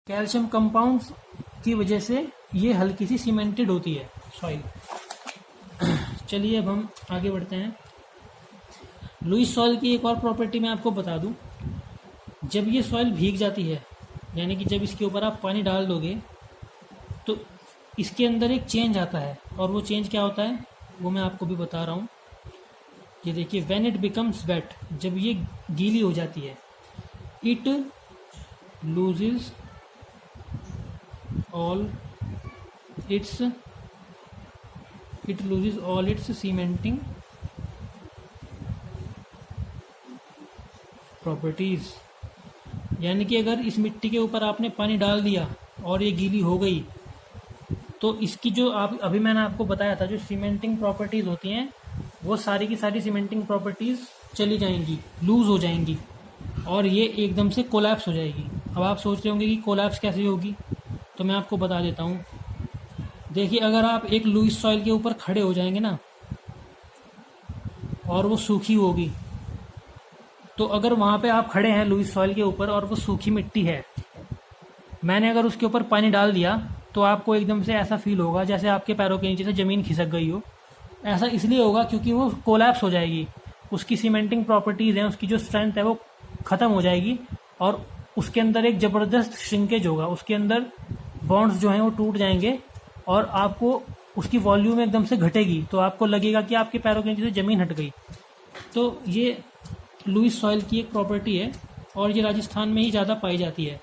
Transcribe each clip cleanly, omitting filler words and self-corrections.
Calcium compounds की वजह से ये हल्की सी सीमेंटेड होती है सॉइल। चलिए अब हम आगे बढ़ते हैं। लुईस सॉइल की एक और प्रॉपर्टी मैं आपको बता दूं। जब ये सॉइल भीग जाती है, यानी कि जब इसके ऊपर आप पानी डाल दोगे तो इसके अंदर एक चेंज आता है, और वो चेंज क्या होता है वो मैं आपको भी बता रहा हूँ। ये देखिए, व्हेन इट बिकम्स वेट, जब ये गीली हो जाती है, it loses all it's cementing properties. यानी कि अगर इस मिट्टी के ऊपर आपने पानी डाल दिया और ये गीली हो गई तो इसकी जो अभी मैंने आपको बताया था, जो सीमेंटिंग प्रॉपर्टीज होती हैं वो सारी की सारी सीमेंटिंग प्रॉपर्टीज चली जाएंगी, लूज हो जाएंगी, और ये एकदम से कोलैप्स हो जाएगी। अब आप सोच रहे होंगे कि कोलैप्स कैसे होगी, तो मैं आपको बता देता हूँ। देखिए, अगर आप एक लुईस सॉइल के ऊपर खड़े हो जाएंगे ना, और वो सूखी होगी, तो अगर वहाँ पे आप खड़े हैं लुईस सॉइल के ऊपर और वो सूखी मिट्टी है, मैंने अगर उसके ऊपर पानी डाल दिया तो आपको एकदम से ऐसा फील होगा जैसे आपके पैरों के नीचे से ज़मीन खिसक गई हो। ऐसा इसलिए होगा क्योंकि वो कोलैप्स हो जाएगी, उसकी सीमेंटिंग प्रॉपर्टीज़ हैं, उसकी जो स्ट्रेंथ है वो ख़त्म हो जाएगी, और उसके अंदर एक ज़बरदस्त श्रिंकेज होगा, उसके अंदर बॉन्ड्स जो हैं वो टूट जाएंगे, और आपको उसकी वॉल्यूम एकदम से घटेगी, तो आपको लगेगा कि आपके पैरों के नीचे से ज़मीन हट गई। तो ये लुईस सॉइल की एक प्रॉपर्टी है, और ये राजस्थान में ही ज़्यादा पाई जाती है।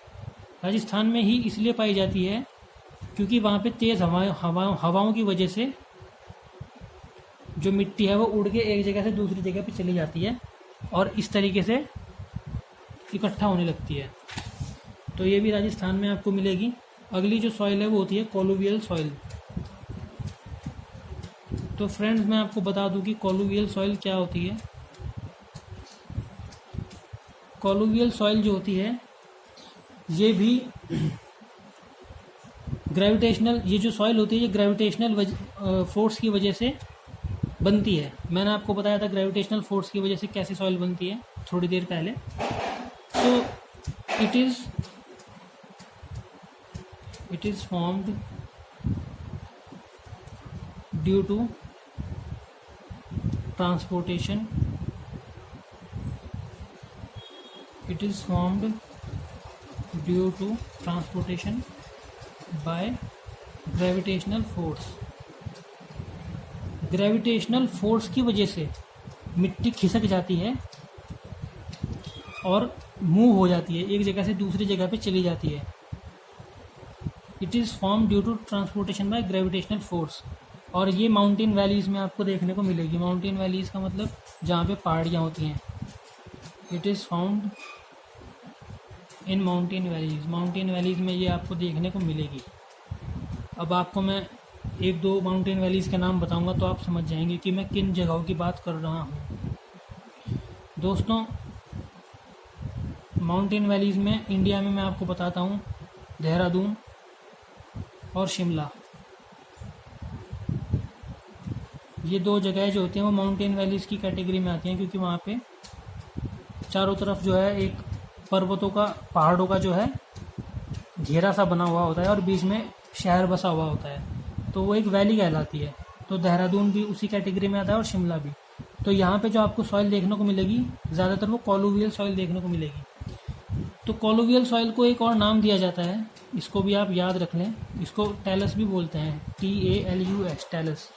राजस्थान में ही इसलिए पाई जाती है क्योंकि वहाँ पे तेज़ हवाओं की वजह से जो मिट्टी है वो उड़ के एक जगह से दूसरी जगह पे चली जाती है, और इस तरीके से इकट्ठा होने लगती है। तो ये भी राजस्थान में आपको मिलेगी। अगली जो सॉइल है वो होती है कोलुवियल सॉइल। तो फ्रेंड्स, मैं आपको बता दूं कि कोलुवियल सॉइल क्या होती है। कोलुवियल सॉइल जो होती है ये भी ग्रेविटेशनल, ये जो सॉइल होती है ये ग्रेविटेशनल फोर्स की वजह से बनती है। मैंने आपको बताया था ग्रेविटेशनल फोर्स की वजह से कैसे सॉइल बनती है थोड़ी देर पहले। तो it is formed due to transportation by gravitational force. Gravitational force की वजह से मिट्टी खिसक जाती है और मूव हो जाती है, एक जगह से दूसरी जगह पे चली जाती है। It is form due to transportation by gravitational force. और ये माउंटेन वैलीज़ में आपको देखने को मिलेगी। माउंटेन वैलीज़ का मतलब जहाँ पे पहाड़ियाँ होती हैं। It is found in mountain valleys. Mountain valleys में ये आपको देखने को मिलेगी। अब आपको मैं एक दो माउंटेन वैलीज़ के नाम बताऊंगा तो आप समझ जाएंगे कि मैं किन जगहों की बात कर रहा हूँ। दोस्तों, माउंटेन वैलीज़ में इंडिया में मैं आपको बताता हूँ देहरादून और शिमला। ये दो जगह जो होती हैं वो माउंटेन वैलीज़ की कैटेगरी में आती हैं, क्योंकि वहाँ पे चारों तरफ जो है एक पर्वतों का, पहाड़ों का जो है घेरा सा बना हुआ होता है, और बीच में शहर बसा हुआ होता है, तो वो एक वैली कहलाती है। तो देहरादून भी उसी कैटेगरी में आता है और शिमला भी। तो यहाँ पे जो आपको सॉइल देखने को मिलेगी ज़्यादातर वो कोलुवियल सॉइल देखने को मिलेगी। तो कोलुवियल सॉइल को एक और नाम दिया जाता है, इसको भी आप याद रख लें, इसको टैलस भी बोलते हैं, TALUS, टैलस।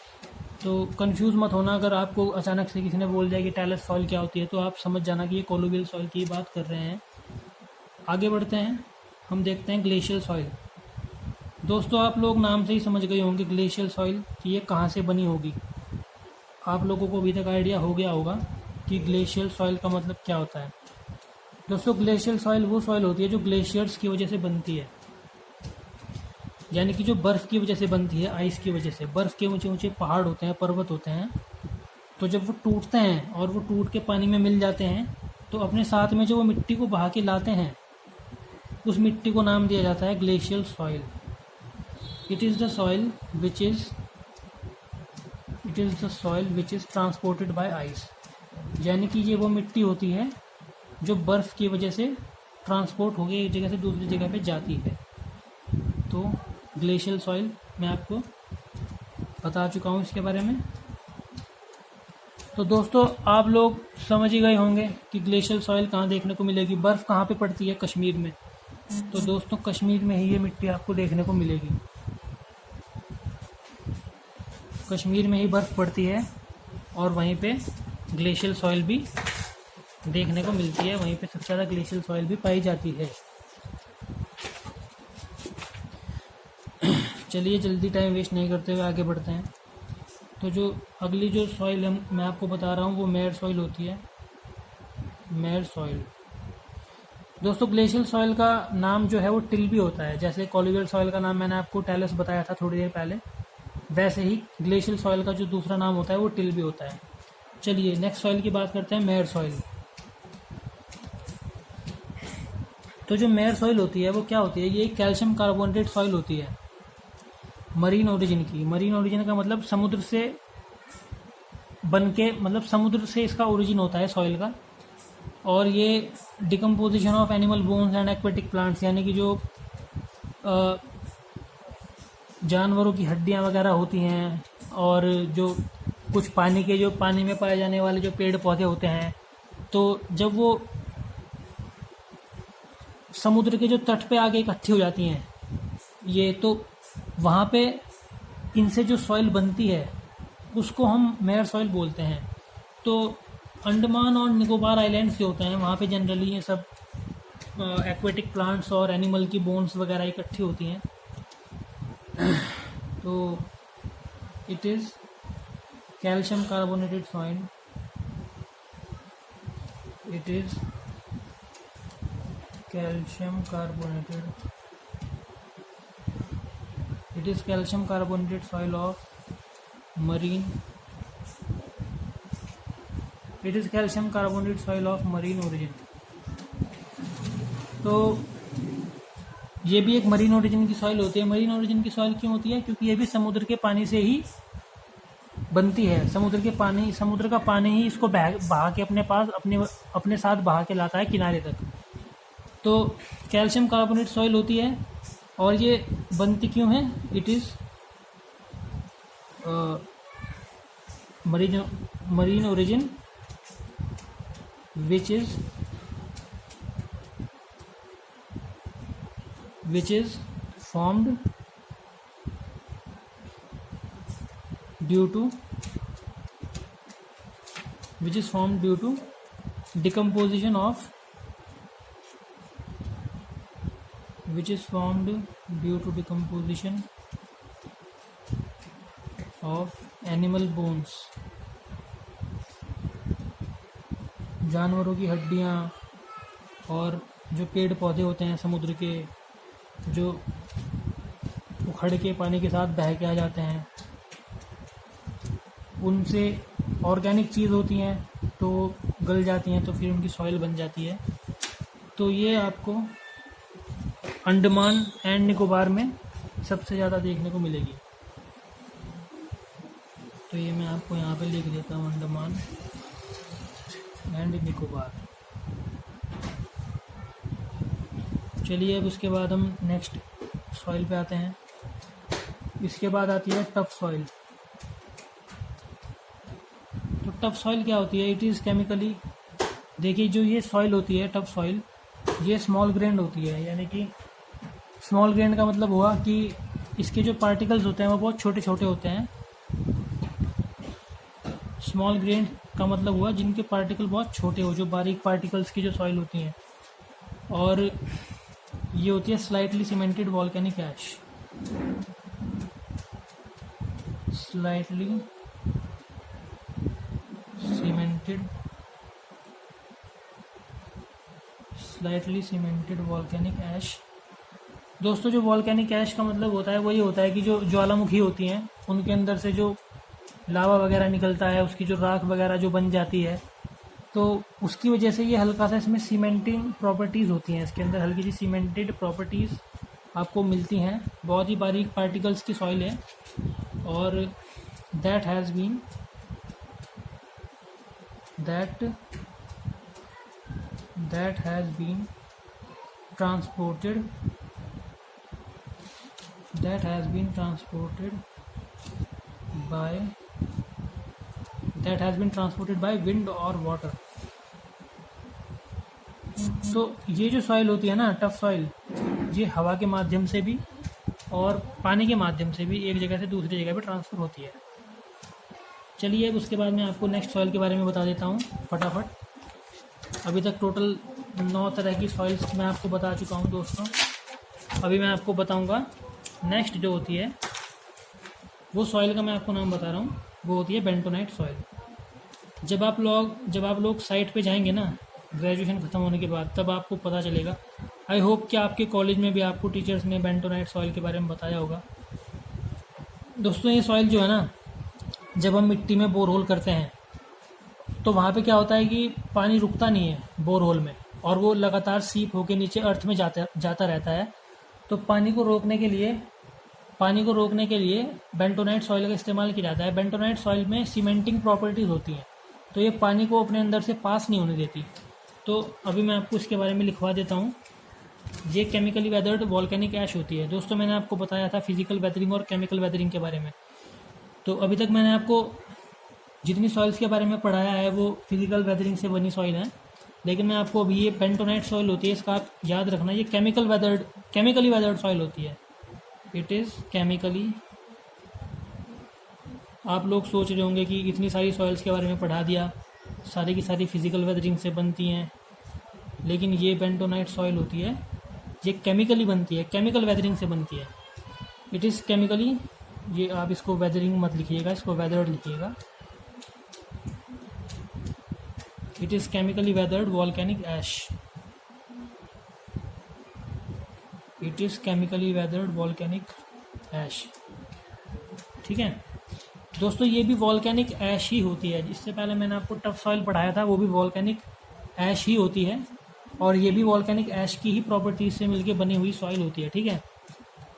तो कंफ्यूज मत होना, अगर आपको अचानक से किसी ने बोल दिया कि टैलस सॉइल क्या होती है तो आप समझ जाना कि ये कोलुवियल सॉइल की बात कर रहे हैं। आगे बढ़ते हैं, हम देखते हैं ग्लेशियल सॉइल। दोस्तों, आप लोग नाम से ही समझ गए होंगे ग्लेशियल सॉइल कि ये कहाँ से बनी होगी। आप लोगों को अभी तक आइडिया हो गया होगा कि ग्लेशियल सॉइल का मतलब क्या होता है। दोस्तों, ग्लेशियल सॉइल वो सॉइल होती है जो ग्लेशियर्स की वजह से बनती है, यानी कि जो बर्फ़ की वजह से बनती है, आइस की वजह से। बर्फ़ के ऊंचे ऊंचे पहाड़ होते हैं, पर्वत होते हैं, तो जब वो टूटते हैं और वो टूट के पानी में मिल जाते हैं तो अपने साथ में जो वो मिट्टी को बहा के लाते हैं, उस मिट्टी को नाम दिया जाता है glacial soil. It is the soil which is transported by ice. यानी कि ये वो मिट्टी होती है जो बर्फ़ की वजह से ट्रांसपोर्ट होकर एक जगह से दूसरी जगह पे जाती है। तो ग्लेशियल सॉइल मैं आपको बता चुका हूँ इसके बारे में। तो दोस्तों आप लोग समझ ही गए होंगे कि ग्लेशियल सॉइल कहाँ देखने को मिलेगी। बर्फ़ कहाँ पे पड़ती है? कश्मीर में। तो दोस्तों कश्मीर में ही ये मिट्टी आपको देखने को मिलेगी। कश्मीर में ही बर्फ़ पड़ती है और वहीं पे ग्लेशियल सॉइल भी देखने को मिलती है। वहीं पे सबसे ज़्यादा ग्लेशियल सॉइल भी पाई जाती है। चलिए जल्दी टाइम वेस्ट नहीं करते हुए आगे बढ़ते हैं। तो जो अगली जो सॉइल मैं आपको बता रहा हूँ वो मेड सॉइल होती है। मेड सॉइल दोस्तों, ग्लेशियल सॉइल का नाम जो है वो टिल्बी होता है। जैसे कोलिगल सॉइल का नाम मैंने आपको टैलस बताया था थोड़ी देर पहले, वैसे ही ग्लेशियल सॉइल का जो दूसरा नाम होता है वो टिल्बी होता है। चलिए नेक्स्ट सॉइल की बात करते हैं, मेड सॉइल। तो जो मेड सॉइल होती है वो क्या होती है? ये कैल्शियम कार्बोनेटेड सॉइल होती है, मरीन ओरिजिन की। मरीन ओरिजिन का मतलब समुद्र से बन के, मतलब समुद्र से इसका ओरिजिन होता है सॉइल का। और ये decomposition of animal bones and aquatic plants, यानी कि जो जानवरों की हड्डियां वगैरह होती हैं और जो कुछ पानी के, जो पानी में पाए जाने वाले जो पेड़ पौधे होते हैं, तो जब वो समुद्र के जो तट पे आके इकट्ठी हो जाती हैं ये, तो वहाँ पे इनसे जो सॉइल बनती है उसको हम मेड सॉइल बोलते हैं। तो अंडमान और निकोबार आइलैंड्स जो होते हैं वहाँ पे जनरली ये सब एक्वेटिक प्लांट्स और एनिमल की बोन्स वगैरह इकट्ठी होती हैं। तो it is calcium carbonated soil. It is calcium carbonated soil of marine origin। तो ये भी एक मरीन ओरिजिन की सॉइल होती है। मरीन ओरिजिन की सॉइल क्यों होती है? क्योंकि ये भी समुद्र के पानी से ही बनती है। समुद्र का पानी ही इसको बहा के अपने पास अपने साथ बहा के लाता है किनारे तक। तो कैल्शियम कार्बोनेट सॉइल होती है। और ये बनती क्यों है? It is marine origin which is formed due to decomposition of animal bones, जानवरों की हड्डियाँ और जो पेड़ पौधे होते हैं समुद्र के, जो उखड़ के पानी के साथ बह के आ जाते हैं, उनसे ऑर्गेनिक चीज़ होती हैं तो गल जाती हैं, तो फिर उनकी सॉइल बन जाती है। तो ये आपको अंडमान एंड निकोबार में सबसे ज़्यादा देखने को मिलेगी। तो ये मैं आपको यहाँ पे लिख देता हूँ, अंडमान एंड निकोबार। चलिए अब उसके बाद हम नेक्स्ट सॉइल पे आते हैं। इसके बाद आती है टफ सॉइल। तो टफ सॉइल क्या होती है? इट इज़ केमिकली, देखिए जो ये सॉइल होती है टफ सॉइल, ये स्मॉल ग्रेन्ड होती है। यानी कि स्मॉल ग्रेन्ड का मतलब हुआ कि इसके जो पार्टिकल्स होते हैं वो बहुत छोटे छोटे होते हैं। स्मॉल ग्रेन का मतलब हुआ जिनके पार्टिकल बहुत छोटे हो, जो बारीक पार्टिकल्स की जो सॉइल होती हैं। और ये होती है slightly cemented volcanic ash. Slightly cemented volcanic ash. दोस्तों जो वॉल्केनिक ऐश का मतलब होता है वो ये होता है कि जो ज्वालामुखी होती हैं उनके अंदर से जो लावा वगैरह निकलता है, उसकी जो राख वगैरह जो बन जाती है, तो उसकी वजह से ये हल्का सा इसमें सीमेंटिंग प्रॉपर्टीज़ होती हैं। इसके अंदर हल्की सी सीमेंटेड प्रॉपर्टीज़ आपको मिलती हैं। बहुत ही बारीक पार्टिकल्स की सॉइल है। और that has been transported that has been transported by wind or water। तो ये जो सॉइल होती है ना, टफ सॉइल, ये हवा के माध्यम से भी और पानी के माध्यम से भी एक जगह से दूसरी जगह पे ट्रांसफ़र होती है। चलिए अब उसके बाद मैं आपको नेक्स्ट सॉइल के बारे में बता देता हूँ फटाफट। अभी तक टोटल 9 तरह की सॉइल्स मैं आपको बता चुका हूँ दोस्तों। अभी मैं आपको बताऊँगा नेक्स्ट जो होती है वो सॉइल का मैं आपको नाम बता रहा हूँ, वो होती है बेंटोनाइट सॉइल। जब आप लोग साइट पे जाएंगे ना ग्रेजुएशन ख़त्म होने के बाद, तब आपको पता चलेगा। आई होप कि आपके कॉलेज में भी आपको टीचर्स ने बेंटोनाइट सॉइल के बारे में बताया होगा। दोस्तों ये सॉइल जो है ना, जब हम मिट्टी में बोरहोल करते हैं तो वहाँ पे क्या होता है कि पानी रुकता नहीं है बोरहोल में, और वो लगातार सीप होके नीचे अर्थ में जाता रहता है। तो पानी को रोकने के लिए बेंटोनाइट सॉइल का इस्तेमाल किया जाता है। बेंटोनाइट सॉइल में सीमेंटिंग प्रॉपर्टीज़ होती हैं, तो ये पानी को अपने अंदर से पास नहीं होने देती। तो अभी मैं आपको इसके बारे में लिखवा देता हूँ। ये केमिकली वेदर्ड वॉल्केनिक ऐश होती है। दोस्तों मैंने आपको बताया था फिजिकल वेदरिंग और केमिकल वेदरिंग के बारे में। तो अभी तक मैंने आपको जितनी सॉइल्स के बारे में पढ़ाया है वो फिजिकल वेदरिंग से बनी सॉइल है, लेकिन मैं आपको अभी ये बेंटोनाइट सॉइल होती है, इसका आप याद रखना, ये केमिकली वेदर्ड सॉइल होती है। It is chemically. आप लोग सोच रहे होंगे कि इतनी सारी सॉइल्स के बारे में पढ़ा दिया, सारी की सारी फिजिकल वेदरिंग से बनती हैं, लेकिन ये बेंटोनाइट सॉइल होती है, ये केमिकली बनती है, केमिकल वेदरिंग से बनती है। इट इज़ केमिकली, ये आप इसको वेदरिंग मत लिखिएगा, इसको वेदर्ड लिखिएगा। It is chemically weathered volcanic ash. It is chemically weathered volcanic ash. ठीक है दोस्तों, ये भी वॉल्केनिक ऐश ही होती है। इससे पहले मैंने आपको टफ सॉइल पढ़ाया था, वो भी वॉल्केनिक ऐश ही होती है, और ये भी वॉल्केनिक ऐश की ही प्रॉपर्टीज से मिलके बनी हुई सॉइल होती है। ठीक है,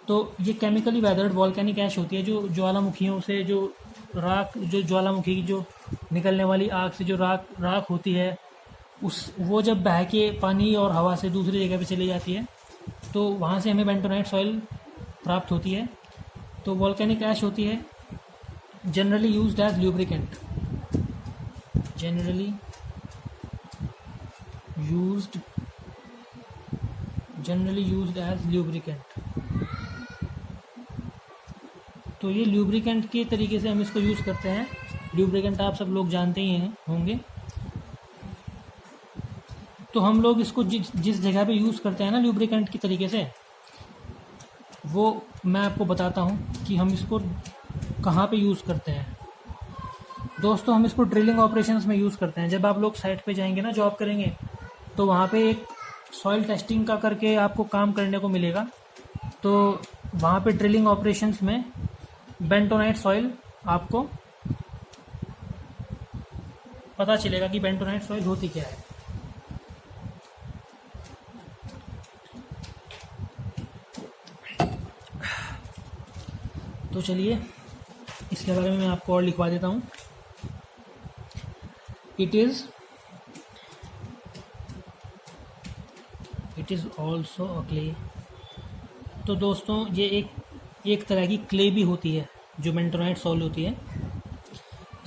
तो ये केमिकली वेदर्ड वॉल्केनिक ऐश होती है, जो ज्वालामुखियों से जो ज्वालामुखी की जो निकलने वाली आग से जो राख होती है, वो जब बह के पानी और हवा से दूसरी जगह पे चली जाती है, तो वहाँ से हमें बेंटोनाइट सॉइल प्राप्त होती है। तो वॉल्केनिक ऐश होती है generally used as lubricant. Generally used as lubricant. तो ये ल्यूब्रिकेंट के तरीके से हम इसको यूज़ करते हैं। ल्यूब्रिकेंट आप सब लोग जानते ही होंगे। तो हम लोग इसको जिस जगह पे यूज़ करते हैं ना ल्यूब्रिकेंट की तरीके से, वो मैं आपको बताता हूँ कि हम इसको कहाँ पे यूज़ करते हैं। दोस्तों हम इसको ड्रिलिंग ऑपरेशंस में यूज़ करते हैं। जब आप लोग साइट पे जाएंगे ना, जॉब करेंगे, तो वहाँ पे एक सॉइल टेस्टिंग का करके आपको काम करने को मिलेगा। तो वहाँ पे ड्रिलिंग ऑपरेशंस में बेंटोनाइट सॉइल आपको पता चलेगा कि बेंटोनाइट सॉइल होती क्या है। तो चलिए इसके बारे में मैं आपको और लिखवा देता हूँ। It is also a clay. तो दोस्तों ये एक तरह की क्ले भी होती है, जो बेंटोनाइट सॉइल होती है,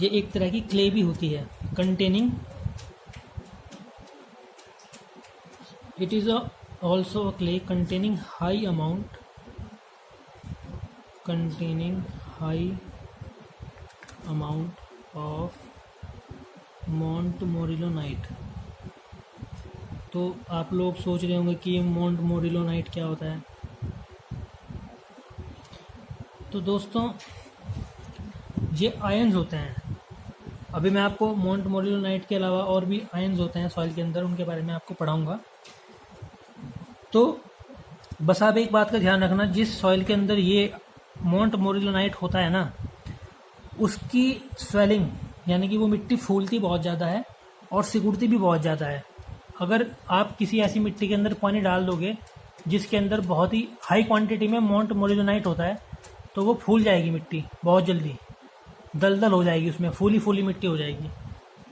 ये एक तरह की क्ले भी होती है containing. It is also a clay containing high amount of montmorillonite. तो आप लोग सोच रहे होंगे कि मोंटमोरिलोनाइट क्या होता है। तो दोस्तों ये आयन्स होते हैं। अभी मैं आपको मोंटमोरिलोनाइट के अलावा और भी आयन्स होते हैं सॉइल के अंदर, उनके बारे में आपको पढ़ाऊंगा। तो बस आप एक बात का ध्यान रखना, जिस सॉइल के अंदर ये मोंटमोरिलोनाइट होता है ना, उसकी स्वेलिंग यानी कि वो मिट्टी फूलती बहुत ज़्यादा है और सिकुड़ती भी बहुत ज़्यादा है। अगर आप किसी ऐसी मिट्टी के अंदर पानी डाल दोगे जिसके अंदर बहुत ही हाई क्वांटिटी में मोंटमोरिलोनाइट होता है, तो वो फूल जाएगी मिट्टी बहुत जल्दी, दलदल हो जाएगी, उसमें फूली मिट्टी हो जाएगी।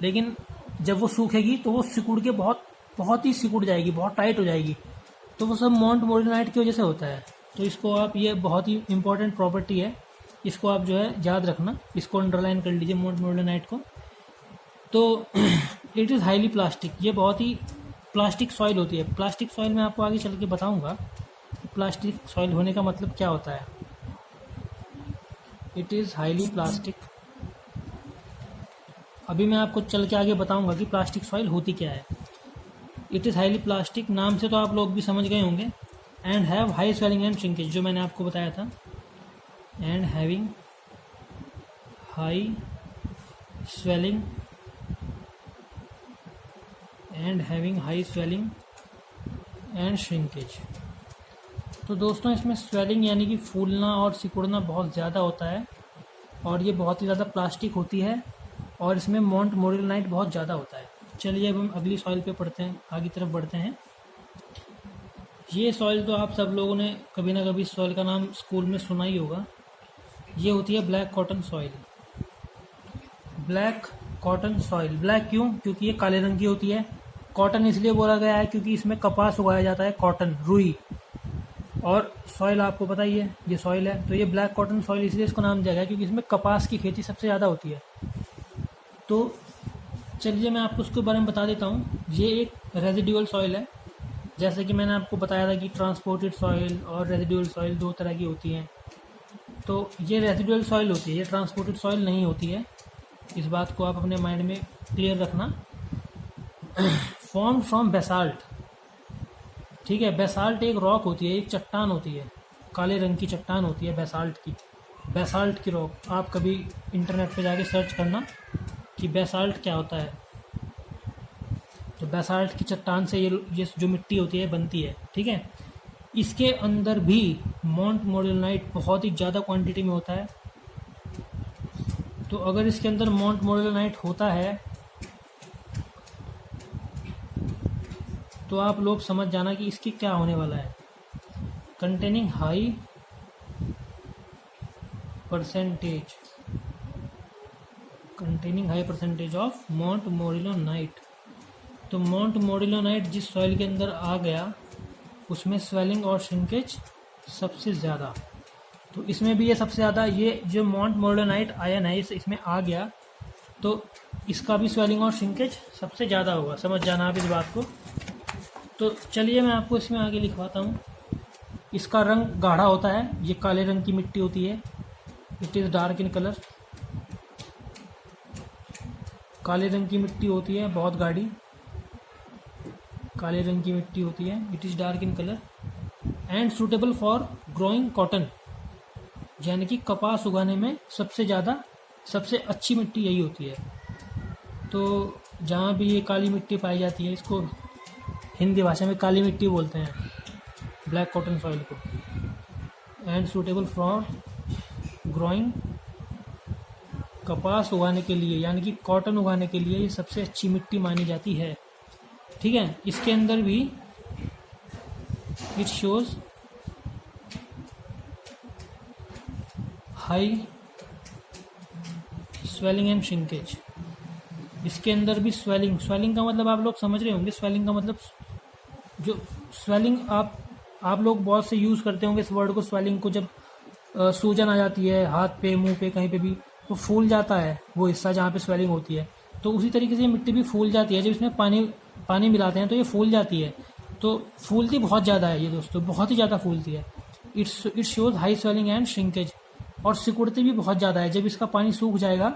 लेकिन जब वो सूखेगी तो वो सिकुड़ के बहुत ही सिकुड़ जाएगी, बहुत टाइट हो जाएगी। तो वो सब मोंटमोरिलोनाइट की वजह से होता है। तो इसको आप, ये बहुत ही इंपॉर्टेंट प्रॉपर्टी है, इसको आप जो है याद रखना, इसको अंडरलाइन कर लीजिए मोंट मोरिलोनाइट को। तो इट इज़ हाईली प्लास्टिक, ये बहुत ही प्लास्टिक सॉइल होती है। प्लास्टिक सॉइल मैं आपको आगे चल के बताऊँगा प्लास्टिक सॉइल होने का मतलब क्या होता है। इट इज़ हाईली प्लास्टिक, अभी मैं आपको चल के आगे बताऊंगा कि प्लास्टिक सॉइल होती क्या है। इट इज़ हाईली प्लास्टिक, नाम से तो आप लोग भी समझ गए होंगे। And have high swelling and shrinkage, जो मैंने आपको बताया था, and having high swelling and shrinkage. तो दोस्तों इसमें स्वेलिंग यानी कि फूलना और सिकुड़ना बहुत ज़्यादा होता है, और ये बहुत ही ज़्यादा प्लास्टिक होती है, और इसमें मोंट मोरिलोनाइट बहुत ज़्यादा होता है। चलिए अब हम अगली सॉइल पे पढ़ते हैं, आगे तरफ बढ़ते हैं। ये सॉइल तो आप सब लोगों ने कभी ना कभी इस सॉइल का नाम स्कूल में सुना ही होगा। ये होती है black cotton soil. Black cotton soil, black क्यों? क्योंकि ये काले रंग की होती है। कॉटन इसलिए बोला गया है क्योंकि इसमें कपास उगाया जाता है, कॉटन, रुई। और सॉइल आपको पता ही है, ये सॉइल है, तो ये ब्लैक कॉटन सॉइल इसलिए इसको नाम दिया गया क्योंकि इसमें कपास की खेती सबसे ज़्यादा होती है। तो चलिए मैं आपको उसके बारे में बता देता हूँ। ये एक रेजिडुअल सॉइल है, जैसे कि मैंने आपको बताया था कि ट्रांसपोर्टेड सॉइल और रेजिडुअल सॉइल दो तरह की होती हैं। तो ये रेजिडुअल सॉइल होती है, ये ट्रांसपोर्टेड सॉइल नहीं होती है। इस बात को आप अपने माइंड में क्लियर रखना। फॉर्म फ्रॉम बेसाल्ट, ठीक है। बेसाल्ट एक रॉक होती है, एक चट्टान होती है, काले रंग की चट्टान होती है बेसाल्ट की। बेसाल्ट की रॉक, आप कभी इंटरनेट पे जाके सर्च करना कि बेसाल्ट क्या होता है। तो बेसाल्ट की चट्टान से ये जो मिट्टी होती है बनती है, ठीक है। इसके अंदर भी मोंट मोरिलोनाइट बहुत ही ज़्यादा क्वांटिटी में होता है। तो अगर इसके अंदर मोंट मोरिलोनाइट होता है तो आप लोग समझ जाना कि इसकी क्या होने वाला है। Containing high percentage of montmorillonite. तो मोंट मोरिलोनाइट जिस सॉइल के अंदर आ गया उसमें स्वेलिंग और श्रिंकेज सबसे ज़्यादा। तो इसमें भी ये सबसे ज़्यादा, ये जो मोंट मोरिलोनाइट आयन है इसमें आ गया तो इसका भी स्वेलिंग और श्रिंकेज सबसे ज़्यादा होगा, समझ जाना आप इस बात को। तो चलिए मैं आपको इसमें आगे लिखवाता हूँ। इसका रंग गाढ़ा होता है, ये काले रंग की मिट्टी होती है। It is dark in colour, काले रंग की मिट्टी होती है, बहुत गाढ़ी काले रंग की मिट्टी होती है। It is dark in colour and suitable for growing cotton, यानी कि कपास उगाने में सबसे अच्छी मिट्टी यही होती है। तो जहाँ भी ये काली मिट्टी पाई जाती है, इसको हिंदी भाषा में काली मिट्टी बोलते हैं, ब्लैक कॉटन सॉइल को। एंड सूटेबल फॉर ग्रोइंग, कपास उगाने के लिए यानी कि कॉटन उगाने के लिए ये सबसे अच्छी मिट्टी मानी जाती है, ठीक है। इसके अंदर भी it shows high swelling and shrinkage. इसके अंदर भी स्वेलिंग का मतलब आप लोग समझ रहे होंगे। स्वेलिंग का मतलब जो स्वेलिंग आप लोग बहुत से यूज़ करते होंगे इस वर्ड को, स्वेलिंग को, जब सूजन आ जाती है हाथ पे, मुंह पे, कहीं पे भी, तो फूल जाता है वो हिस्सा जहाँ पे स्वेलिंग होती है। तो उसी तरीके से मिट्टी भी फूल जाती है, जब इसमें पानी मिलाते हैं तो ये फूल जाती है। तो फूलती बहुत ज़्यादा है ये दोस्तों, बहुत ही ज़्यादा फूलती है। It shows high swelling and shrinkage, और सिकुड़ती भी बहुत ज़्यादा है। जब इसका पानी सूख जाएगा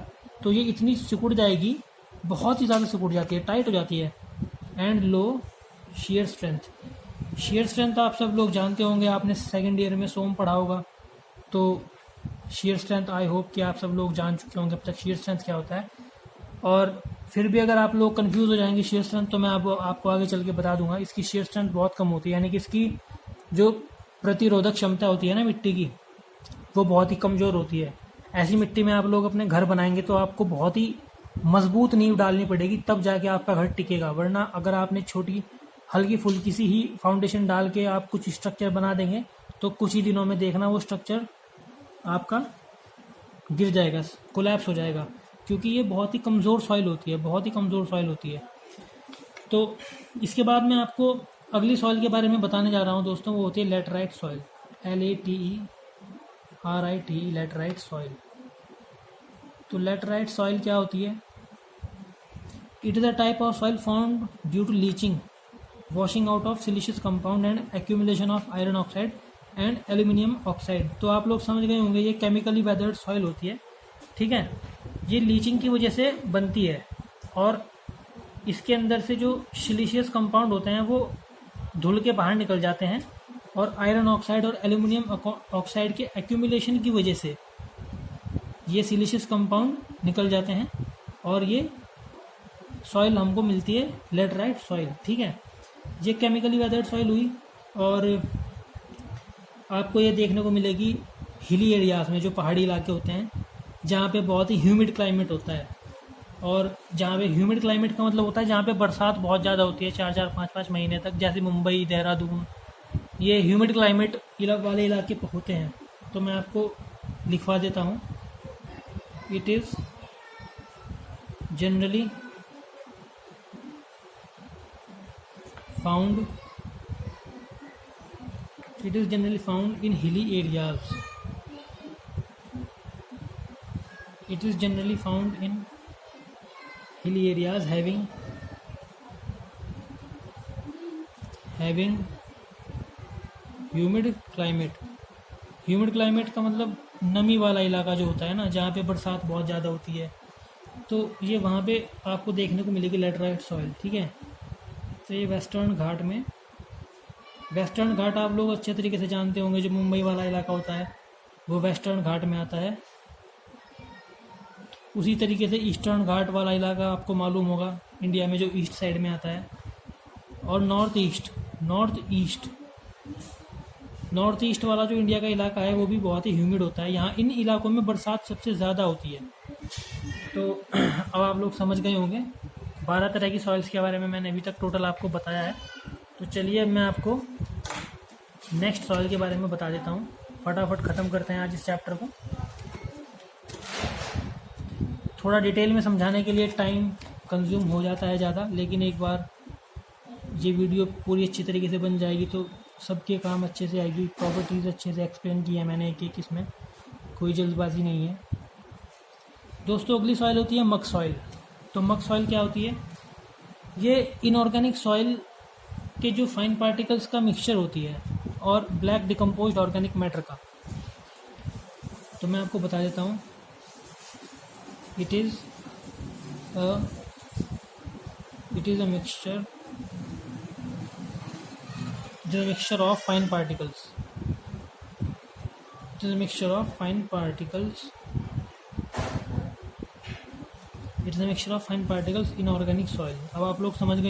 तो ये इतनी सिकुड़ जाएगी, बहुत ही ज़्यादा सिकुड़ जाती है, टाइट हो जाती है। एंड लो शेयर स्ट्रेंथ आप सब लोग जानते होंगे, आपने सेकेंड ईयर में सोम पढ़ा होगा। तो शेयर स्ट्रेंथ आई होप कि आप सब लोग जान चुके होंगे अब तक शेयर स्ट्रेंथ क्या होता है। और फिर भी अगर आप लोग कंफ्यूज हो जाएंगे शेयर स्ट्रेंथ, तो मैं आपको आगे चल के बता दूंगा। इसकी शेयर स्ट्रेंथ बहुत कम होती है, यानी कि इसकी जो प्रतिरोधक क्षमता होती है ना मिट्टी की, वो बहुत ही कमज़ोर होती है। ऐसी मिट्टी में आप लोग अपने घर बनाएंगे तो आपको बहुत ही मजबूत नींव डालनी पड़ेगी, तब जाके आपका घर टिकेगा। वरना अगर आपने छोटी हल्की फुल्की सी ही फाउंडेशन डाल के आप कुछ स्ट्रक्चर बना देंगे तो कुछ ही दिनों में देखना वो स्ट्रक्चर आपका गिर जाएगा, कोलैप्स हो जाएगा, क्योंकि ये बहुत ही कमज़ोर सॉइल होती है, बहुत ही कमज़ोर सॉइल होती है। तो इसके बाद मैं आपको अगली सॉइल के बारे में बताने जा रहा हूँ दोस्तों, वो होती है laterite soil. LATERITE laterite soil. तो लैटेराइट सॉइल क्या होती है? It is a type of soil formed due to leaching, washing out of siliceous compound and accumulation of iron oxide and aluminium oxide. तो आप लोग समझ गए होंगे, ये केमिकली वेदर्ड सॉइल होती है, ठीक है। ये लीचिंग की वजह से बनती है और इसके अंदर से जो सिलिशियस कंपाउंड होते हैं वो धुल के बाहर निकल जाते हैं और आयरन ऑक्साइड और एल्यूमिनियम ऑक्साइड के एक्यूमुलेशन की वजह से ये सिलिशियस कंपाउंड निकल जाते हैं और ये सॉइल हमको मिलती है लैटेराइट सॉइल, ठीक है। ये केमिकली वेदर्ड सॉइल हुई और आपको ये देखने को मिलेगी हिली एरियाज़ में, जो पहाड़ी इलाके होते हैं जहाँ पे बहुत ही ह्यूमिड क्लाइमेट होता है। और जहाँ पे ह्यूमिड क्लाइमेट का मतलब होता है जहाँ पे बरसात बहुत ज़्यादा होती है 4-4, 5-5 महीने तक, जैसे मुंबई, देहरादून, ये ह्यूमिड क्लाइमेट वाले इलाके होते हैं। तो मैं आपको लिखवा देता हूँ, it is generally found in hilly areas. It is generally found in hilly areas having humid climate. Humid climate का मतलब नमी वाला इलाका जो होता है ना, जहाँ पे बरसात बहुत ज़्यादा होती है, तो ये वहाँ पे आपको देखने को मिलेगी लैटेराइट सॉइल, ठीक है। तो ये वेस्टर्न घाट आप लोग अच्छे तरीके से जानते होंगे, जो मुंबई वाला इलाका होता है वो वेस्टर्न घाट में आता है। उसी तरीके से ईस्टर्न घाट वाला इलाका आपको मालूम होगा, इंडिया में जो ईस्ट साइड में आता है। और नॉर्थ ईस्ट वाला जो इंडिया का इलाका है वो भी बहुत ही ह्यूमिड होता है। यहाँ इन इलाकों में बरसात सबसे ज़्यादा होती है। तो अब आप लोग समझ गए होंगे 12 तरह की सॉइल्स के बारे में मैंने अभी तक टोटल आपको बताया है। तो चलिए मैं आपको नेक्स्ट सॉइल के बारे में बता देता हूँ। फटाफट ख़त्म करते हैं आज इस चैप्टर को। थोड़ा डिटेल में समझाने के लिए टाइम कंज्यूम हो जाता है ज़्यादा, लेकिन एक बार ये वीडियो पूरी अच्छी तरीके से बन जाएगी तो सबके काम अच्छे से आएगी। प्रॉपर्टीज़ अच्छे से एक्सप्लेन की है मैंने एक एक, इसमें कोई जल्दबाजी नहीं है। दोस्तों अगली सॉइल होती है मक सॉइल। तो मक सॉइल क्या होती है? ये इनऑर्गेनिक सॉइल के जो फाइन पार्टिकल्स का मिक्सचर होती है और ब्लैक डिकम्पोज्ड ऑर्गेनिक मैटर का। तो मैं आपको बता देता हूँ, it is a mixture of fine particles. It is a mixture of fine particles in organic soil. अब आप लोग समझ गए